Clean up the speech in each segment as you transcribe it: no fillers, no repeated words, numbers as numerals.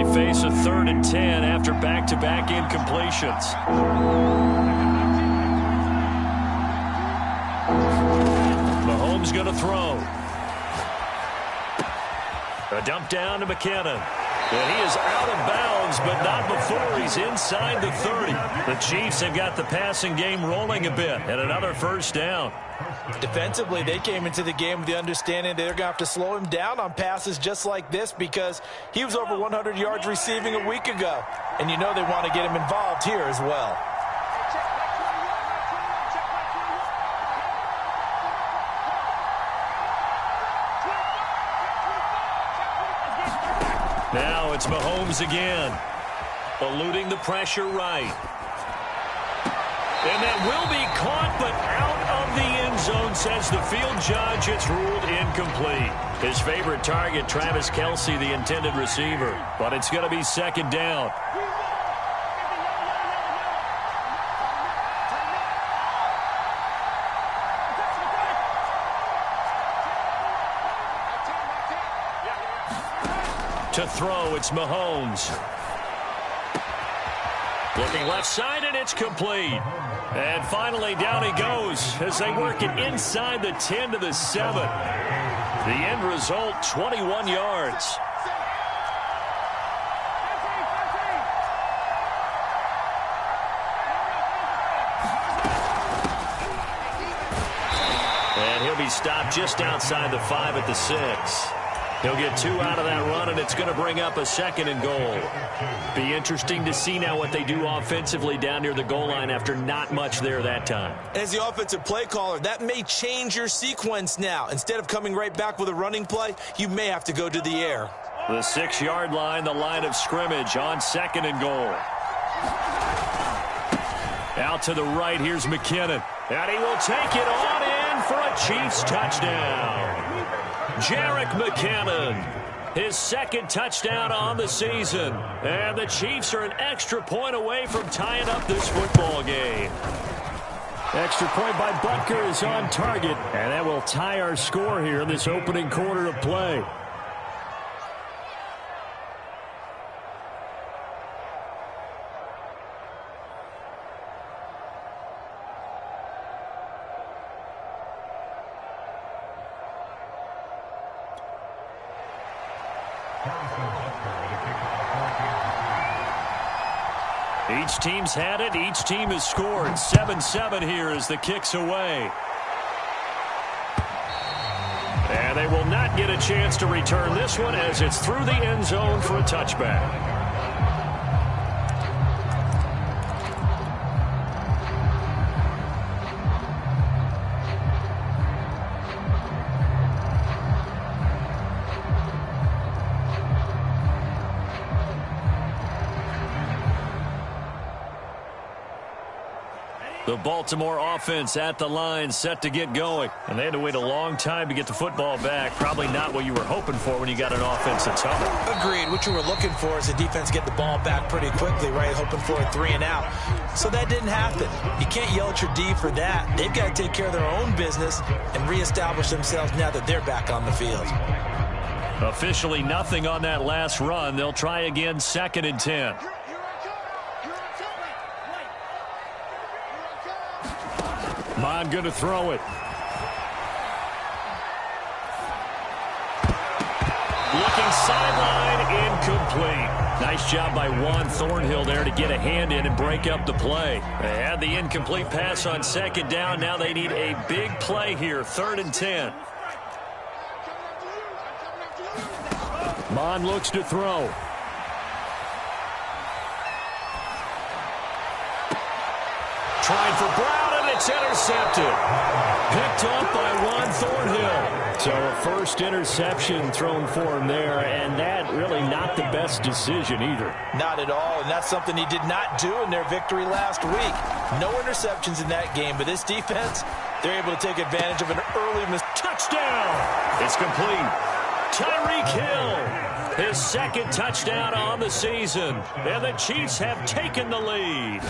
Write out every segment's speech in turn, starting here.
they face a 3rd and 10 after back-to-back incompletions. Mahomes going to throw. A dump down to McKinnon. And he is out of bounds, but not before he's inside the 30. The Chiefs have got the passing game rolling a bit, and another first down. Defensively, they came into the game with the understanding they're going to have to slow him down on passes just like this because he was over 100 yards receiving a week ago. And you know they want to get him involved here as well. Now it's Mahomes again, eluding the pressure right. And that will be caught, but out of the end zone, says the field judge. It's ruled incomplete. His favorite target, Travis Kelce, the intended receiver. But it's going to be 2nd down. To throw, it's Mahomes. Looking left side, and it's complete. And finally, down he goes as they work it inside the 10 to the 7. The end result, 21 yards. And he'll be stopped just outside the 5 at the 6. He'll get 2 out of that run, and it's going to bring up a 2nd and goal. Be interesting to see now what they do offensively down near the goal line after not much there that time. As the offensive play caller, that may change your sequence now. Instead of coming right back with a running play, you may have to go to the air. The 6-yard line, the line of scrimmage on 2nd and goal. Out to the right, here's McKinnon. And he will take it on in for a Chiefs touchdown. Jerick McKinnon, his 2nd touchdown on the season. And the Chiefs are an extra point away from tying up this football game. Extra point by Butker is on target. And that will tie our score here in this opening quarter of play. Each team's had it. Each team has scored. 7-7 here as the kick's away. And they will not get a chance to return this one as it's through the end zone for a touchback. The Baltimore offense at the line, set to get going. And they had to wait a long time to get the football back. Probably not what you were hoping for when you got an offense that's humming. Agreed. What you were looking for is the defense get the ball back pretty quickly, right? Hoping for a 3 and out. So that didn't happen. You can't yell at your D for that. They've got to take care of their own business and reestablish themselves now that they're back on the field. Officially nothing on that last run. They'll try again, 2nd and 10. Mon going to throw it. Looking sideline, incomplete. Nice job by Juan Thornhill there to get a hand in and break up the play. They had the incomplete pass on 2nd down. Now they need a big play here, 3rd and 10. Mon looks to throw. Trying for Brown, and it's intercepted. Picked up by Juan Thornhill. So a first interception thrown for him there, and that really not the best decision either. Not at all, and that's something he did not do in their victory last week. No interceptions in that game, but this defense, they're able to take advantage of an early touchdown. It's complete. Tyreek Hill, his 2nd touchdown on the season, and the Chiefs have taken the lead.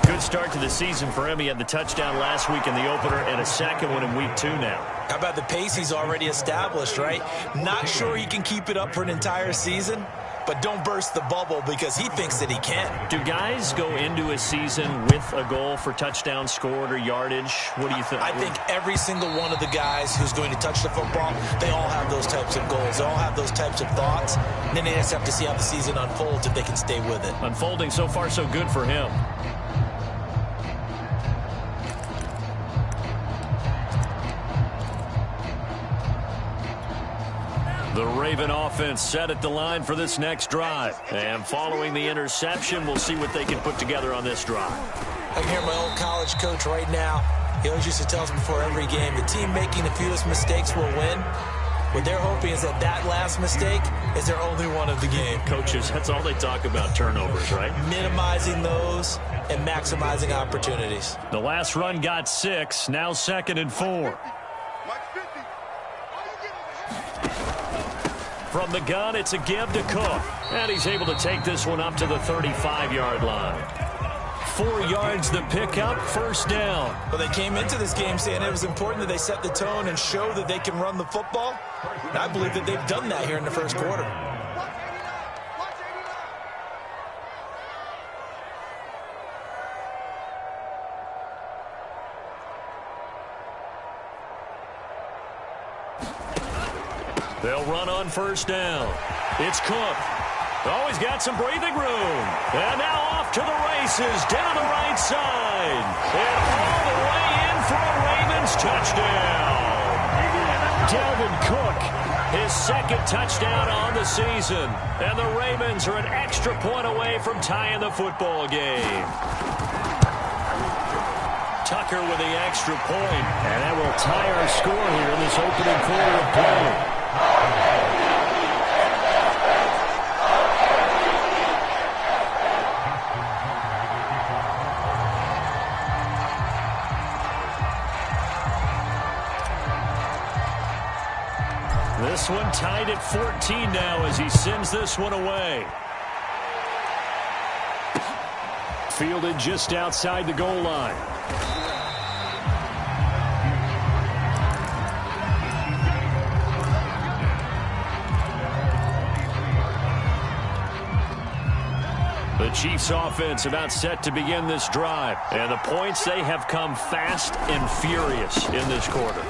Good start to the season for him. He had the touchdown last week in the opener and a 2nd one in week 2 now. How about the pace he's already established, right? Not sure he can keep it up for an entire season, but don't burst the bubble because he thinks that he can. Do guys go into a season with a goal for touchdown scored or yardage? What do you think? I think every single one of the guys who's going to touch the football, they all have those types of goals. They all have those types of thoughts. And then they just have to see how the season unfolds if they can stay with it. Unfolding so far so good for him. The Raven offense set at the line for this next drive. And following the interception, we'll see what they can put together on this drive. I can hear my old college coach right now. He always used to tell us before every game, the team making the fewest mistakes will win. What they're hoping is that last mistake is their only one of the game. Coaches, that's all they talk about, turnovers, right? Minimizing those and maximizing opportunities. The last run got 6, now 2nd and 4. From the gun, it's a give to Cook. And he's able to take this one up to the 35-yard line. 4 yards the pickup, first down. Well, they came into this game saying it was important that they set the tone and show that they can run the football. And I believe that they've done that here in the first quarter. They'll run on first down. It's Cook. Oh, he's got some breathing room. And now off to the races down the right side. And all the way in for a Ravens touchdown. Dalvin Cook, his 2nd touchdown on the season. And the Ravens are an extra point away from tying the football game. Tucker with the extra point. And that will tie our score here in this opening quarter of play. This one tied at 14 now as he sends this one away. Fielded just outside the goal line. The Chiefs offense about set to begin this drive. And the points, they have come fast and furious in this quarter.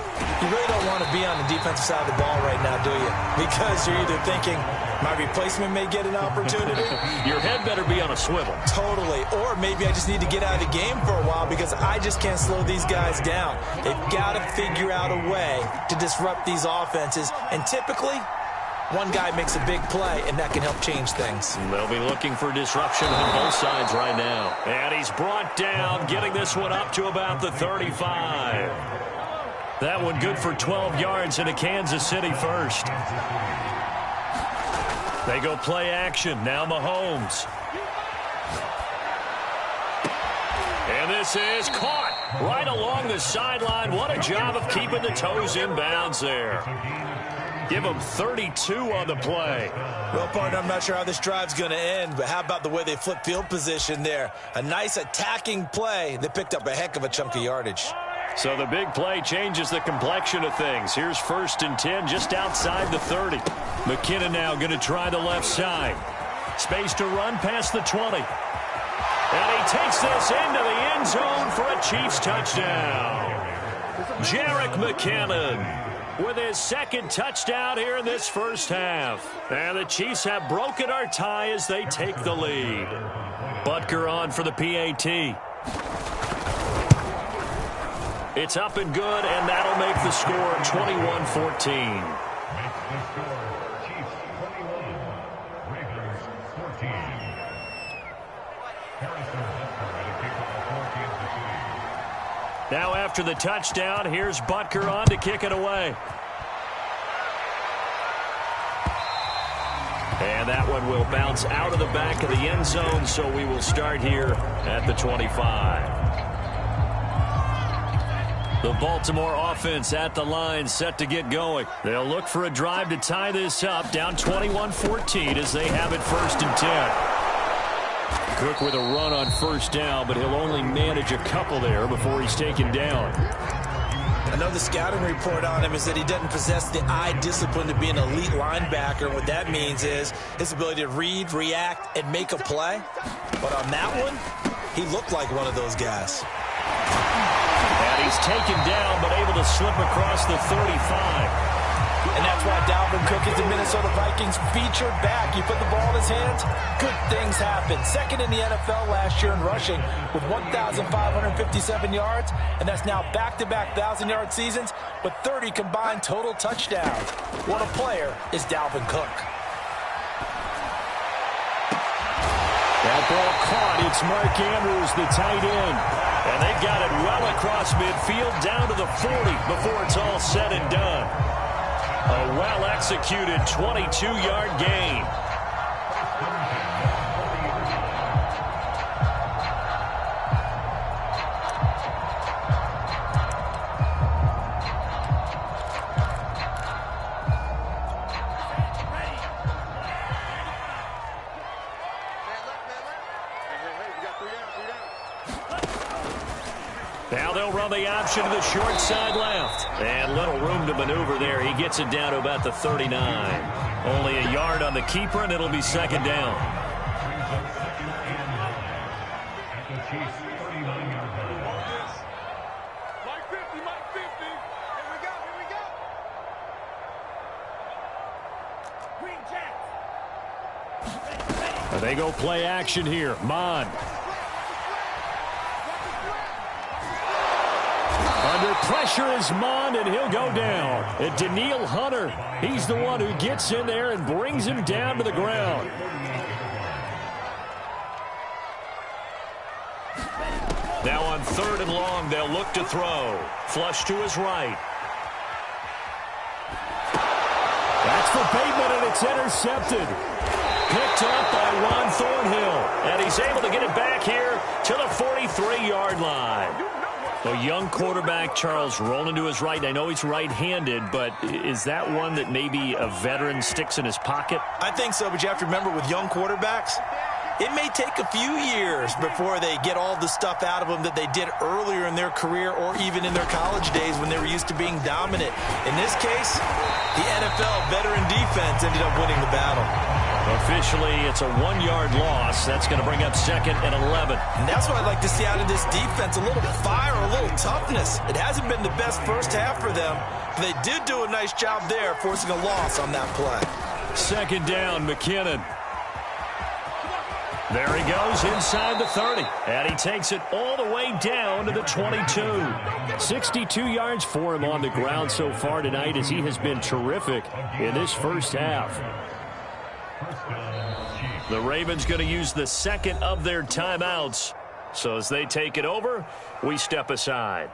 You really don't want to be on the defensive side of the ball right now, do you? Because you're either thinking, my replacement may get an opportunity. Your head better be on a swivel. Totally. Or maybe I just need to get out of the game for a while because I just can't slow these guys down. They've got to figure out a way to disrupt these offenses. And typically, one guy makes a big play, and that can help change things. They'll be looking for disruption on both sides right now. And he's brought down, getting this one up to about the 35. That one good for 12 yards into Kansas City first. They go play action. Now Mahomes. And this is caught right along the sideline. What a job of keeping the toes in bounds there. Give them 32 on the play. Well, partner, I'm not sure how this drive's going to end, but how about the way they flip field position there? A nice attacking play. They picked up a heck of a chunk of yardage. So the big play changes the complexion of things. Here's 1st and 10 just outside the 30. McKinnon now going to try the left side. Space to run past the 20. And he takes this into the end zone for a Chiefs touchdown. Jerick McKinnon with his 2nd touchdown here in this first half. And the Chiefs have broken our tie as they take the lead. Butker on for the PAT. It's up and good, and that'll make the score 21-14. Now after the touchdown, here's Butker on to kick it away. And that one will bounce out of the back of the end zone, so we will start here at the 25. The Baltimore offense at the line, set to get going. They'll look for a drive to tie this up, down 21-14 as they have it 1st and 10. Cook with a run on first down, but he'll only manage a couple there before he's taken down. I know the scouting report on him is that he doesn't possess the eye discipline to be an elite linebacker. What that means is his ability to read, react, and make a play. But on that one, he looked like one of those guys. And he's taken down, but able to slip across the 35. And that's why Dalvin Cook is the Minnesota Vikings featured back. You put the ball in his hands, good things happen. Second in the NFL last year in rushing with 1,557 yards, and that's now back-to-back 1,000-yard seasons with 30 combined total touchdowns. What a player is Dalvin Cook. That ball caught. It's Mark Andrews, the tight end. And they got it well across midfield down to the 40 before it's all said and done. A well-executed 22-yard gain. Now they'll run the option to the short side left. And little room to maneuver there. He gets it down to about the 39. Only a yard on the keeper, and it'll be second down. They go play action here. Mond. Under pressure is Mond, and he'll go down. And Daniil Hunter, he's the one who gets in there and brings him down to the ground. Now on 3rd and long, they'll look to throw. Flush to his right. That's for Bateman, and it's intercepted. Picked up by Juan Thornhill. And he's able to get it back here to the 43-yard line. A young quarterback, Charles, rolling to his right. I know he's right-handed, but is that one that maybe a veteran sticks in his pocket? I think so, but you have to remember with young quarterbacks, it may take a few years before they get all the stuff out of them that they did earlier in their career or even in their college days when they were used to being dominant. In this case, the NFL veteran defense ended up winning the battle. Officially, it's a 1-yard loss. That's going to bring up 2nd and 11. And that's what I'd like to see out of this defense, a little fire, a little toughness. It hasn't been the best first half for them, but they did do a nice job there, forcing a loss on that play. 2nd down, McKinnon. There he goes inside the 30. And he takes it all the way down to the 22. 62 yards for him on the ground so far tonight as he has been terrific in this first half. The Ravens going to use the second of their timeouts. So as they take it over, we step aside.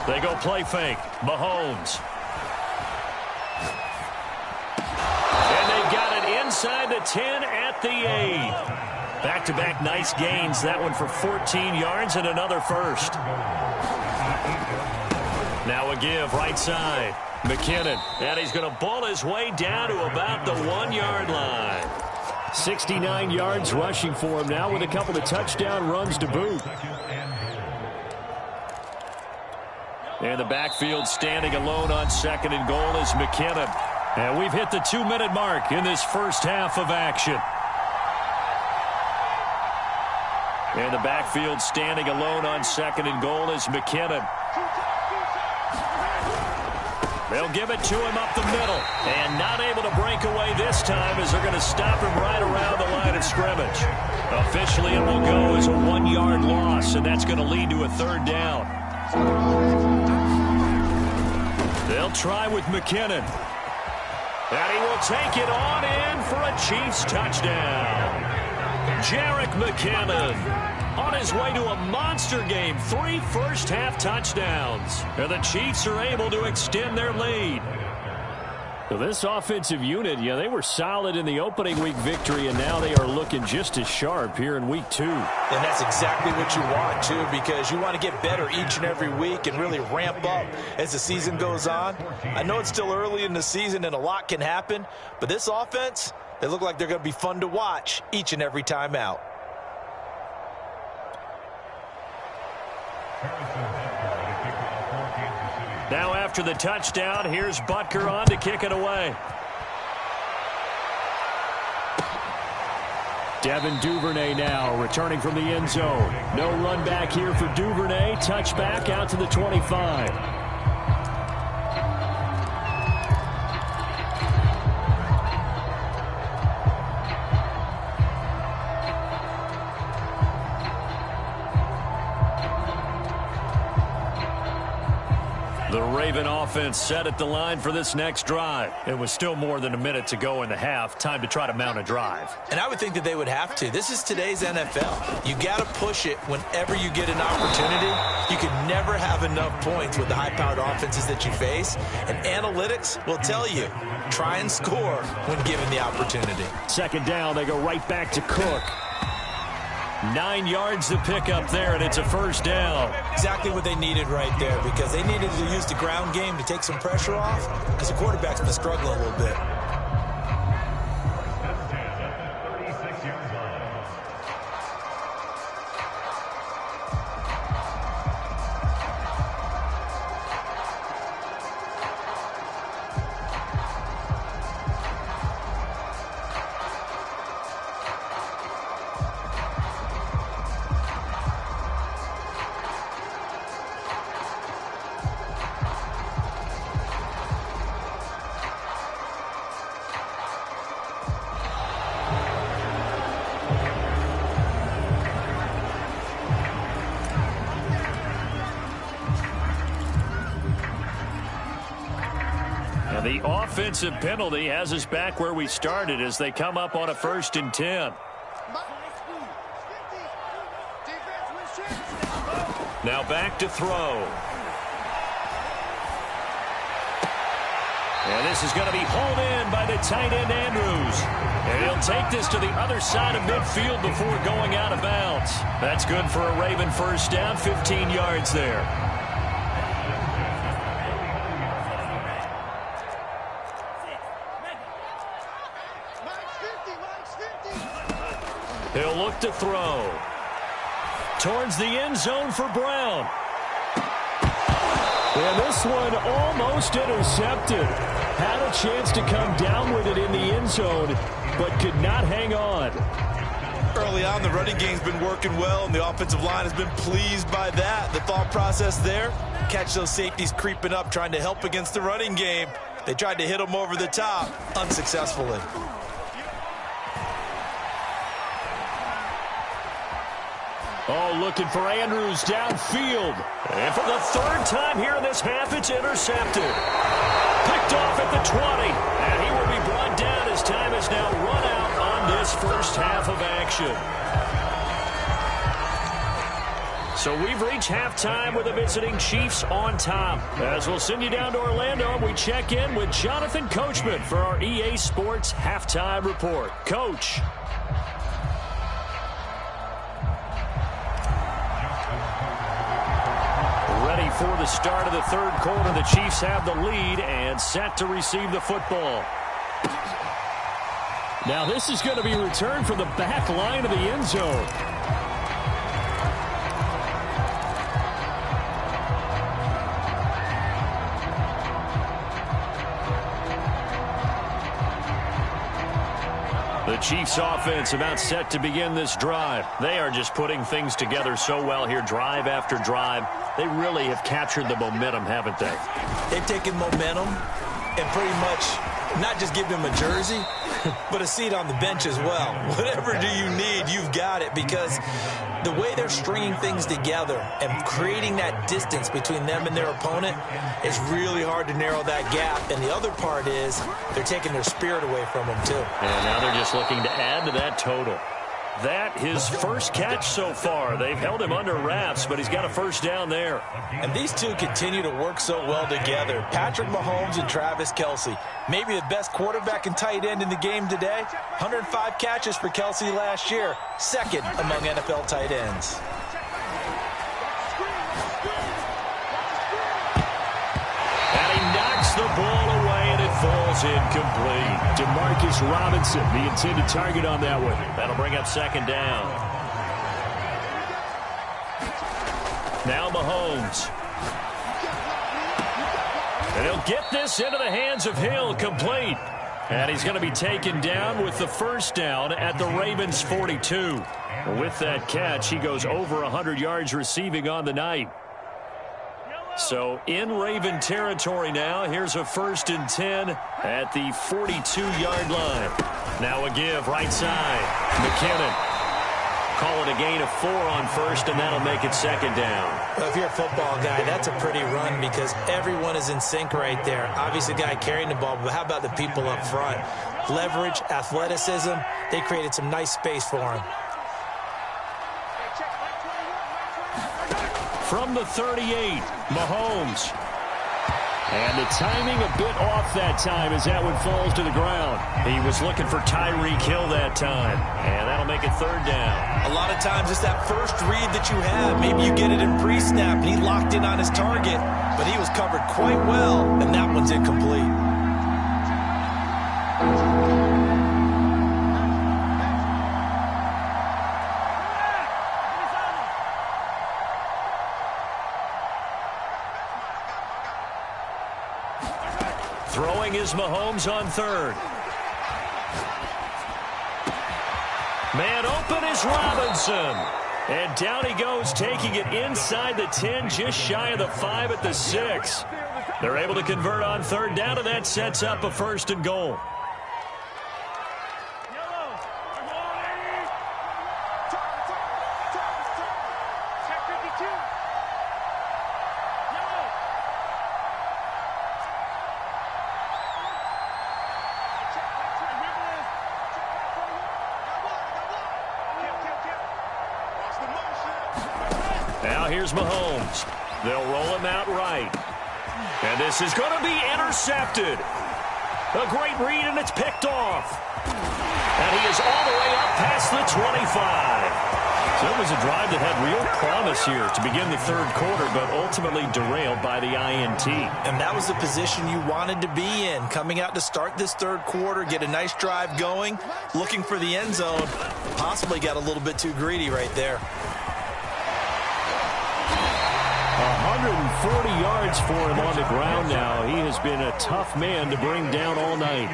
They go play fake. Mahomes. And they've got it inside the 10 at the 8. Back-to-back nice gains. That one for 14 yards and another first. Now a give right side. McKinnon. And he's going to ball his way down to about the 1-yard line. 69 yards rushing for him now with a couple of touchdown runs to boot. And the backfield standing alone on 2nd and goal is McKinnon. And we've hit the 2-minute mark in this first half of action. And the backfield standing alone on 2nd and goal is McKinnon. They'll give it to him up the middle. And not able to break away this time as they're going to stop him right around the line of scrimmage. Officially, it will go as a 1-yard loss, and that's going to lead to a 3rd down. They'll try with McKinnon. And he will take it on in for a Chiefs touchdown. Jerick McKinnon on his way to a monster game. 3 first-half touchdowns. And the Chiefs are able to extend their lead. So this offensive unit, they were solid in the opening week victory, and now they are looking just as sharp here in week 2. And that's exactly what you want, too, because you want to get better each and every week and really ramp up as the season goes on. I know it's still early in the season and a lot can happen, but this offense, they look like they're going to be fun to watch each and every time out. Now after the touchdown, here's Butker on to kick it away. Devin Duvernay now returning from the end zone. No run back here for Duvernay. Touchback out to the 25. The Raven offense set at the line for this next drive. It was still more than a minute to go in the half. Time to try to mount a drive. And I would think that they would have to. This is today's NFL. You got to push it whenever you get an opportunity. You can never have enough points with the high-powered offenses that you face. And analytics will tell you, try and score when given the opportunity. 2nd down, they go right back to Cook. 9 yards to pick up there, and it's a 1st down. Exactly what they needed right there, because they needed to use the ground game to take some pressure off, because the quarterback's been struggling a little bit. The offensive penalty has us back where we started as they come up on a 1st and 10. Now back to throw. And this is going to be hauled in by the tight end Andrews. And he'll take this to the other side of midfield before going out of bounds. That's good for a Raven 1st down, 15 yards there. He'll look to throw. Towards the end zone for Brown. And this one almost intercepted. Had a chance to come down with it in the end zone, but could not hang on. Early on, the running game's been working well, and the offensive line has been pleased by that. The thought process there, catch those safeties creeping up, trying to help against the running game. They tried to hit them over the top, unsuccessfully. Oh, looking for Andrews downfield. And for the 3rd time here in this half, it's intercepted. Picked off at the 20. And he will be brought down as time is now run out on this first half of action. So we've reached halftime with the visiting Chiefs on top. As we'll send you down to Orlando, we check in with Jonathan Coachman for our EA Sports Halftime Report. Coach. Ready for the start of the third quarter. The Chiefs have the lead and set to receive the football. Now this is going to be returned from the back line of the end zone. The Chiefs offense about set to begin this drive. They are just putting things together so well here, drive after drive. They really have captured the momentum, haven't they? They've taken momentum and pretty much not just give him a jersey, but a seat on the bench as well. Whatever do you need, you've got it, because the way they're stringing things together and creating that distance between them and their opponent is really hard to narrow that gap. And the other part is they're taking their spirit away from them, too. And now they're just looking to add to that total. That his first catch so far. They've held him under wraps, but he's got a first down there. And these two continue to work so well together. Patrick Mahomes and Travis Kelce. Maybe the best quarterback and tight end in the game today. 105 catches for Kelce last year. Second among NFL tight ends. And he knocks the ball away, and it falls incomplete. Demarcus Robinson, the intended target on that one. That'll bring up second down. Now Mahomes. And he'll get this into the hands of Hill, complete. And he's going to be taken down with the first down at the Ravens' 42. With that catch, he goes over 100 yards receiving on the night. So in Raven territory now. Here's a 1st and 10 at the 42-yard line. Now a give right side. McKinnon. Call it a gain of 4 on first, and that'll make it second down. Well, if you're a football guy, that's a pretty run because everyone is in sync right there. Obviously, the guy carrying the ball, but how about the people up front? Leverage, athleticism, they created some nice space for him. From the 38, Mahomes. And the timing a bit off that time as that one falls to the ground. He was looking for Tyreek Hill that time, and that'll make it third down. A lot of times it's that first read that you have. Maybe you get it in pre-snap, and he locked in on his target, but he was covered quite well, and that one's incomplete. Throwing is Mahomes on third. Man open is Robinson. And down he goes, taking it inside the 10, just shy of the 5 at the 6. They're able to convert on third down, and that sets up a 1st and goal. Now here's Mahomes. They'll roll him out right. And this is going to be intercepted. A great read, and it's picked off. And he is all the way up past the 25. So it was a drive that had real promise here to begin the third quarter, but ultimately derailed by the INT. And that was the position you wanted to be in, coming out to start this third quarter, get a nice drive going, looking for the end zone. Possibly got a little bit too greedy right there. 140 yards for him on the ground now. He has been a tough man to bring down all night.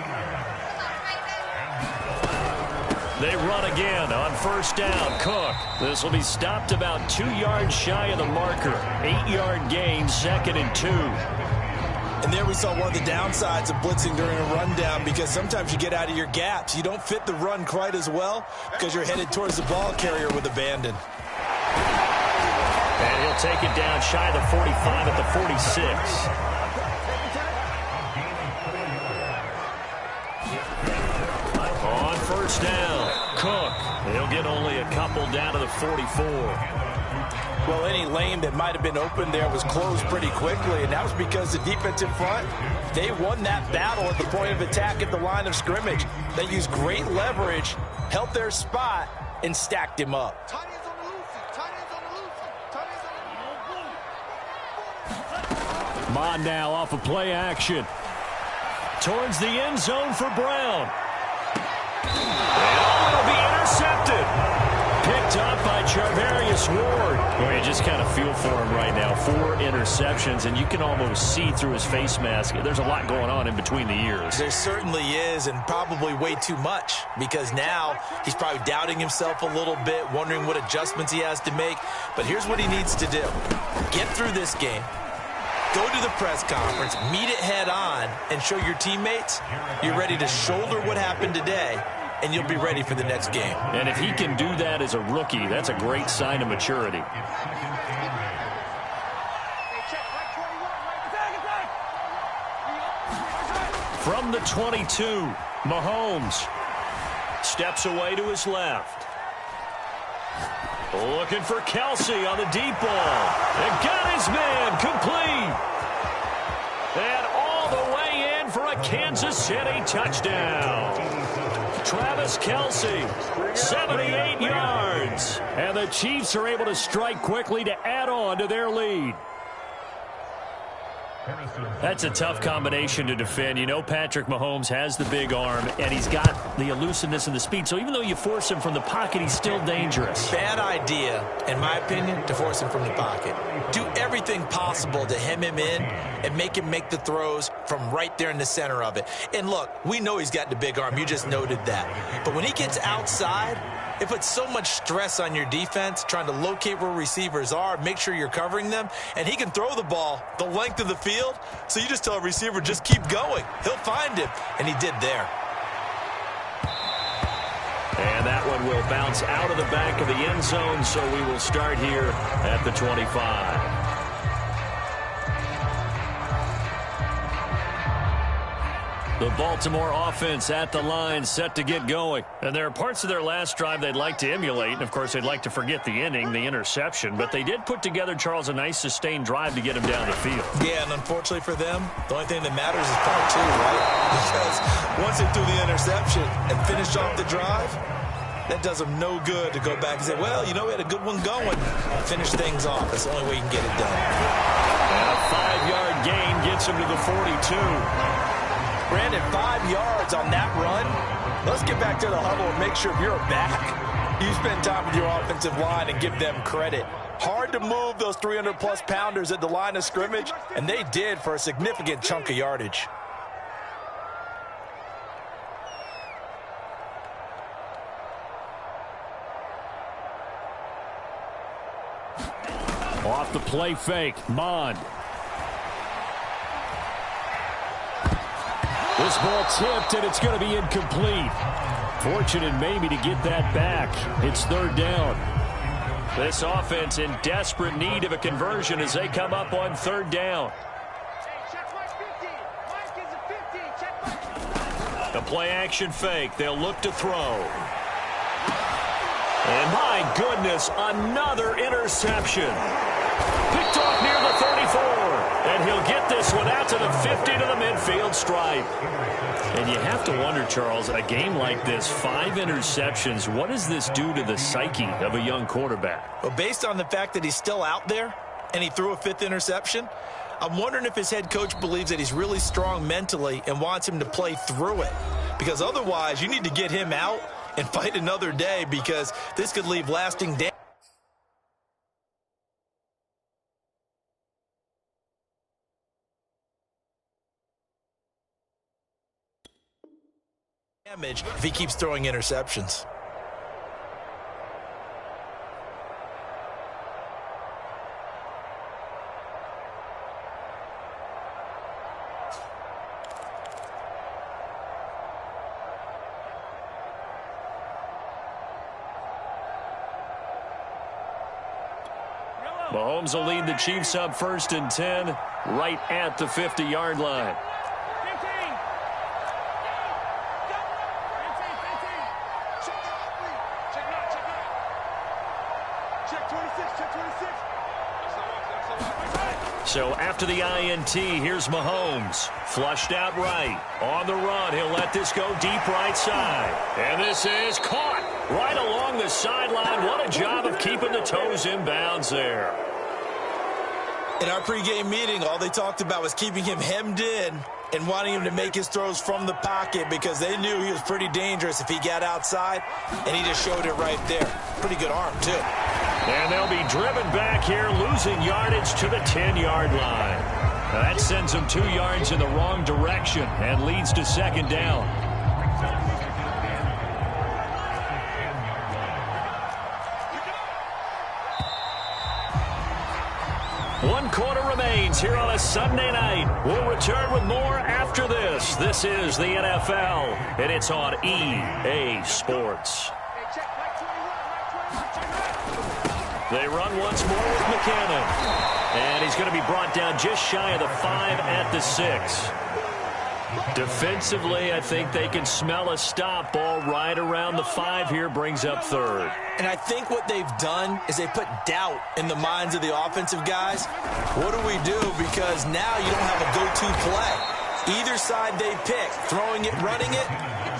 They run again on first down. Cook. This will be stopped about 2 yards shy of the marker. 8-yard gain, 2nd and 2. And there we saw one of the downsides of blitzing during a rundown, because sometimes you get out of your gaps. You don't fit the run quite as well because you're headed towards the ball carrier with abandon. And he'll take it down shy of the 45 at the 46. On first down, Cook. He'll get only a couple down to the 44. Well, any lane that might have been open there was closed pretty quickly, and that was because the defense in front, they won that battle at the point of attack at the line of scrimmage. They used great leverage, held their spot, and stacked him up. Mon now off of play action. Towards the end zone for Brown. And it'll be intercepted. Picked up by Charvarius Ward. Well, you just kind of feel for him right now. 4 interceptions, and you can almost see through his face mask. There's a lot going on in between the ears. There certainly is, and probably way too much, because now he's probably doubting himself a little bit, wondering what adjustments he has to make. But here's what he needs to do. Get through this game. Go to the press conference, meet it head on, and show your teammates you're ready to shoulder what happened today, and you'll be ready for the next game. And if he can do that as a rookie, that's a great sign of maturity. From the 22, Mahomes steps away to his left. Looking for Kelsey on the deep ball. And got his man complete. And all the way in for a Kansas City touchdown. Travis Kelsey, 78 yards. And the Chiefs are able to strike quickly to add on to their lead. That's a tough combination to defend. You know Patrick Mahomes has the big arm, and he's got the elusiveness and the speed. So even though you force him from the pocket, he's still dangerous. Bad idea, in my opinion, to force him from the pocket. Do everything possible to hem him in and make him make the throws from right there in the center of it. And look, we know he's got the big arm. You just noted that. But when he gets outside, it puts so much stress on your defense, trying to locate where receivers are, make sure you're covering them, and he can throw the ball the length of the field, so you just tell a receiver, just keep going. He'll find him, and he did there. And that one will bounce out of the back of the end zone, so we will start here at the 25. The Baltimore offense at the line, set to get going. And there are parts of their last drive they'd like to emulate. And, of course, they'd like to forget the inning, the interception. But they did put together, Charles, a nice sustained drive to get him down the field. Yeah, and unfortunately for them, the only thing that matters is part 2, right? Because once they threw the interception and finished off the drive, that does them no good to go back and say, well, you know, we had a good one going. Finish things off. That's the only way you can get it done. And a 5-yard gain gets him to the 42. Brandon, 5 yards on that run. Let's get back to the huddle and make sure you're back. You spend time with your offensive line and give them credit. Hard to move those 300-plus pounders at the line of scrimmage, and they did for a significant chunk of yardage. Off the play fake, Mon. This ball tipped, and it's going to be incomplete. Fortunate maybe to get that back. It's 3rd down. This offense in desperate need of a conversion as they come up on 3rd down. The play action fake. They'll look to throw. And my goodness, another interception. Picked off near the 34. And he'll get this one out to the 50 to the midfield stripe. And you have to wonder, Charles, a game like this, 5 interceptions, what does this do to the psyche of a young quarterback? Well, based on the fact that he's still out there and he threw a 5th interception, I'm wondering if his head coach believes that he's really strong mentally and wants him to play through it. Because otherwise, you need to get him out and fight another day, because this could leave lasting damage if he keeps throwing interceptions. Mahomes will lead the Chiefs up 1st and 10, right at the 50-yard line. Check 26. So after the INT, here's Mahomes. Flushed out right. On the run, he'll let this go deep right side. And this is caught right along the sideline. What a job of keeping the toes in bounds there. In our pregame meeting, all they talked about was keeping him hemmed in and wanting him to make his throws from the pocket because they knew he was pretty dangerous if he got outside, and he just showed it right there. Pretty good arm, too. And they'll be driven back here, losing yardage to the 10-yard line. Now that sends them 2 yards in the wrong direction and leads to second down. One quarter remains here on a Sunday night. We'll return with more after this. This is the NFL, and it's on EA Sports. They run once more with McKinnon. And he's going to be brought down just shy of the 5 at the 6. Defensively, I think they can smell a stop ball right around the 5 here, brings up third. And I think what they've done is they put doubt in the minds of the offensive guys. What do we do? Because now you don't have a go-to play. Either side they pick, throwing it, running it,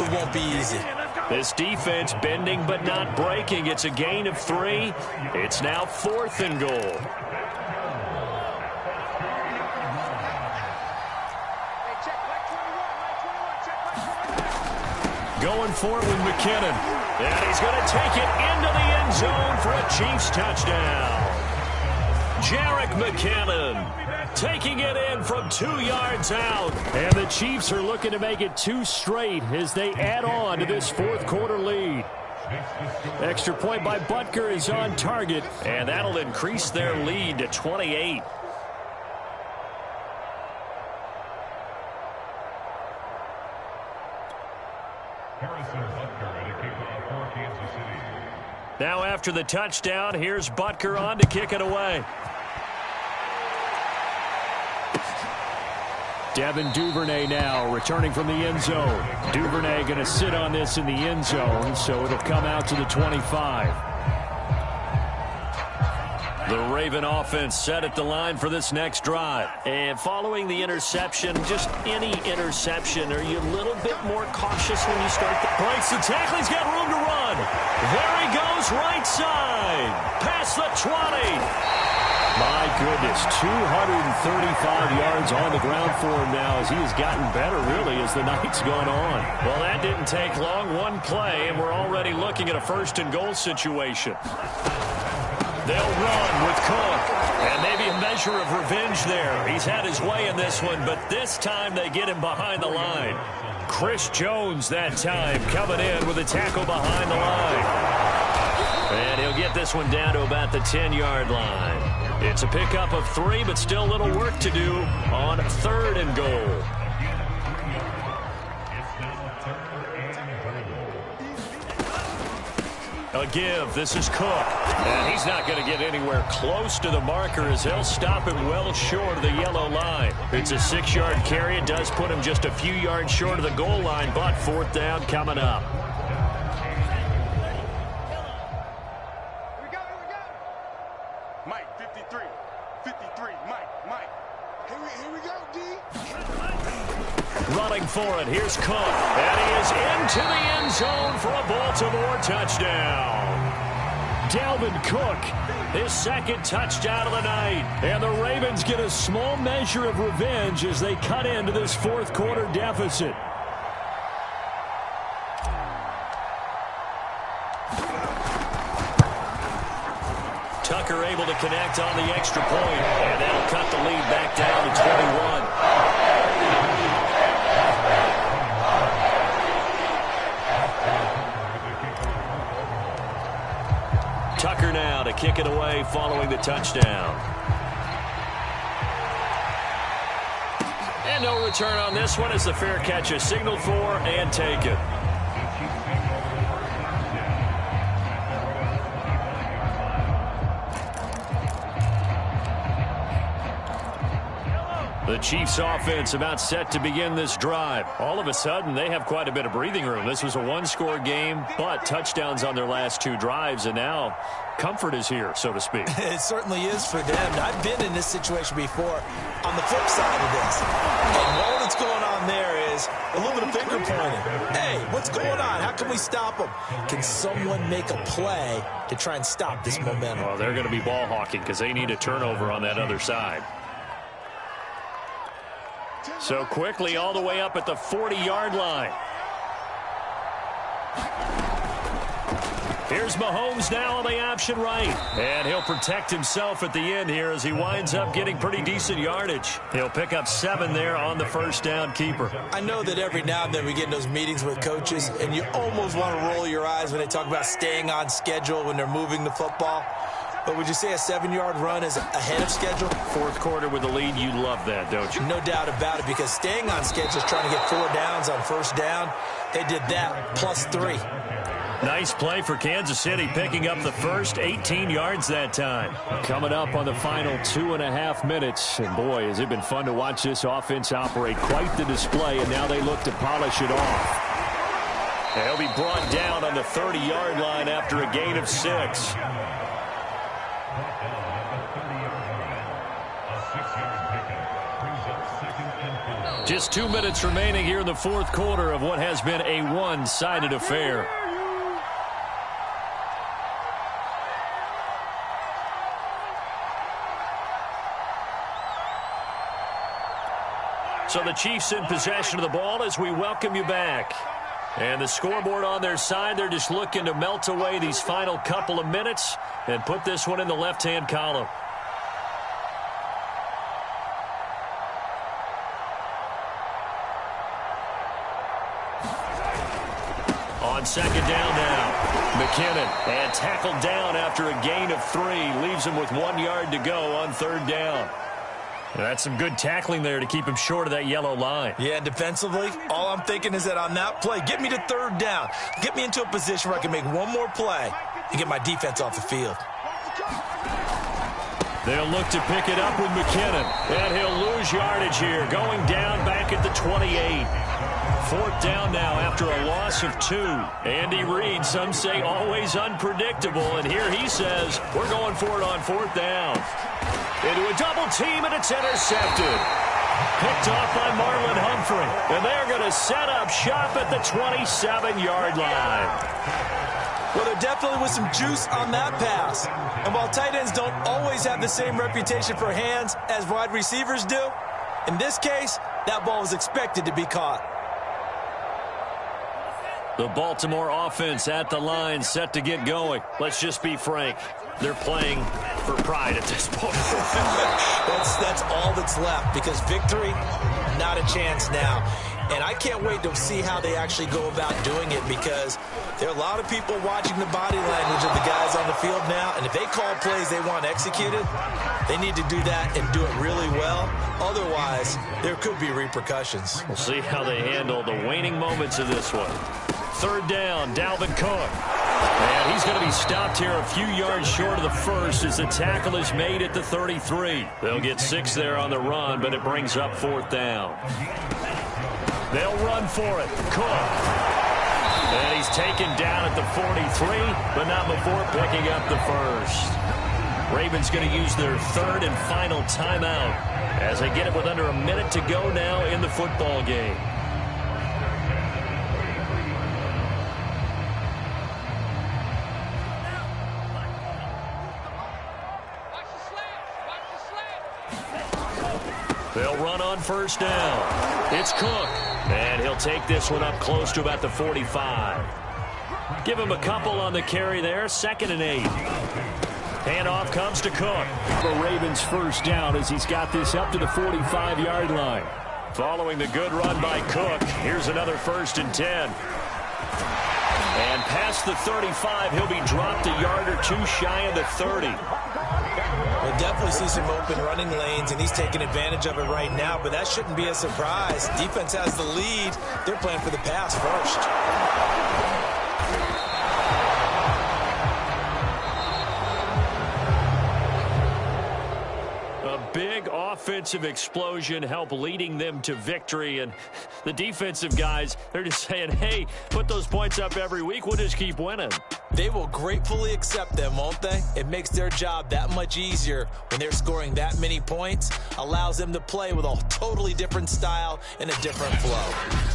it won't be easy. This defense bending but not breaking. It's a gain of 3. It's now 4th and goal. Going for it with McKinnon. And he's going to take it into the end zone for a Chiefs touchdown. Jerick McKinnon taking it in from 2 yards out. And the Chiefs are looking to make it 2 straight as they add on to this 4th quarter lead. Extra point by Butker is on target, and that'll increase their lead to 28. Now after the touchdown, here's Butker on to kick it away. Devin Duvernay now returning from the end zone. Duvernay going to sit on this in the end zone, so it'll come out to the 25. The Raven offense set at the line for this next drive. And following the interception, just any interception, are you a little bit more cautious when you start? Breaks the tackle, he's got room to run. There he goes, right side. Past the 20. My goodness, 235 yards on the ground for him now as he has gotten better, really, as the night's gone on. Well, that didn't take long. One play, and we're already looking at a 1st and goal situation. They'll run with Cook, and maybe a measure of revenge there. He's had his way in this one, but this time they get him behind the line. Chris Jones that time coming in with a tackle behind the line. And he'll get this one down to about the 10-yard line. It's a pickup of 3, but still a little work to do on 3rd and goal. A give. This is Cook. And he's not going to get anywhere close to the marker as he'll stop it well short of the yellow line. It's a 6-yard carry. It does put him just a few yards short of the goal line, but 4th down coming up. Here we go. Mike, 53. 53. Mike. Here we go, D. Running for it. Here's Cook. And he is into the end zone for a Baltimore touchdown. Dalvin Cook, his 2nd touchdown of the night. And the Ravens get a small measure of revenge as they cut into this 4th quarter deficit. Tucker able to connect on the extra point, and that'll cut the lead back down to 21. Tucker now to kick it away following the touchdown. And no return on this one as the fair catch is signaled for and taken. The Chiefs offense about set to begin this drive. All of a sudden, they have quite a bit of breathing room. This was a one-score game, but touchdowns on their last 2 drives, and now comfort is here, so to speak. It certainly is for them. I've been in this situation before on the flip side of this. And all that's going on there is a little bit of finger pointing. Hey, what's going on? How can we stop them? Can someone make a play to try and stop this momentum? Well, they're going to be ball hawking because they need a turnover on that other side. So quickly all the way up at the 40-yard line. Here's Mahomes now on the option right. And he'll protect himself at the end here as he winds up getting pretty decent yardage. He'll pick up 7 there on the first down keeper. I know that every now and then we get in those meetings with coaches, and you almost want to roll your eyes when they talk about staying on schedule when they're moving the football. But would you say a 7-yard run is ahead of schedule? Fourth quarter with the lead, you love that, don't you? No doubt about it, because staying on schedule is trying to get 4 downs on first down. They did that, plus 3. Nice play for Kansas City, picking up the first 18 yards that time. Coming up on the final 2.5 minutes. And boy, has it been fun to watch this offense operate. Quite the display, and now they look to polish it off. And he'll be brought down on the 30-yard line after a gain of 6. Just 2 minutes remaining here in the fourth quarter of what has been a one-sided affair. So the Chiefs in possession of the ball as we welcome you back. And the scoreboard on their side, they're just looking to melt away these final couple of minutes and put this one in the left-hand column. On second down now, McKinnon, and tackled down after a gain of 3. Leaves him with 1 yard to go on third down. And that's some good tackling there to keep him short of that yellow line. Yeah, and defensively, all I'm thinking is that on that play, get me to third down. Get me into a position where I can make one more play and get my defense off the field. They'll look to pick it up with McKinnon. And he'll lose yardage here, going down back at the 28. Fourth down now after a loss of 2. Andy Reid, some say always unpredictable, and here he says, we're going for it on fourth down. Into a double team, and it's intercepted. Picked off by Marlon Humphrey, and they're going to set up shop at the 27-yard line. Well, there definitely was some juice on that pass. And while tight ends don't always have the same reputation for hands as wide receivers do, in this case, that ball was expected to be caught. The Baltimore offense at the line, set to get going. Let's just be frank. They're playing for pride at this point. That's all that's left, because victory, not a chance now. And I can't wait to see how they actually go about doing it, because there are a lot of people watching the body language of the guys on the field now, and if they call plays they want executed, they need to do that and do it really well. Otherwise, there could be repercussions. We'll see how they handle the waning moments of this one. Third down, Dalvin Cook. And he's going to be stopped here a few yards short of the first as the tackle is made at the 33. They'll get 6 there on the run, but it brings up fourth down. They'll run for it. Cook. And he's taken down at the 43, but not before picking up the first. Ravens going to use their third and final timeout as they get it with under a minute to go now in the football game. They'll run on first down. It's Cook. And he'll take this one up close to about the 45. Give him a couple on the carry there. 2nd and 8. Handoff comes to Cook. The Ravens first down as he's got this up to the 45-yard line. Following the good run by Cook, here's another 1st and 10. And past the 35, he'll be dropped a yard or 2 shy of the 30. We'll definitely see some open running lanes, and he's taking advantage of it right now, but that shouldn't be a surprise. Defense has the lead. They're playing for the pass first. A big offensive explosion helped leading them to victory. And the defensive guys, they're just saying, hey, put those points up every week. We'll just keep winning. They will gratefully accept them, won't they? It makes their job that much easier when they're scoring that many points. Allows them to play with a totally different style and a different flow.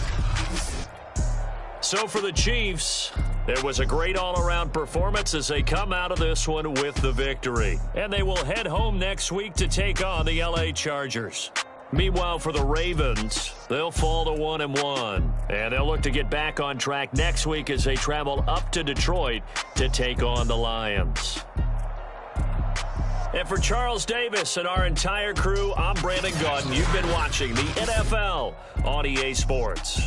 So for the Chiefs, it was a great all-around performance as they come out of this one with the victory. And they will head home next week to take on the LA Chargers. Meanwhile, for the Ravens, they'll fall to 1-1. And they'll look to get back on track next week as they travel up to Detroit to take on the Lions. And for Charles Davis and our entire crew, I'm Brandon Gaudin. You've been watching the NFL on EA Sports.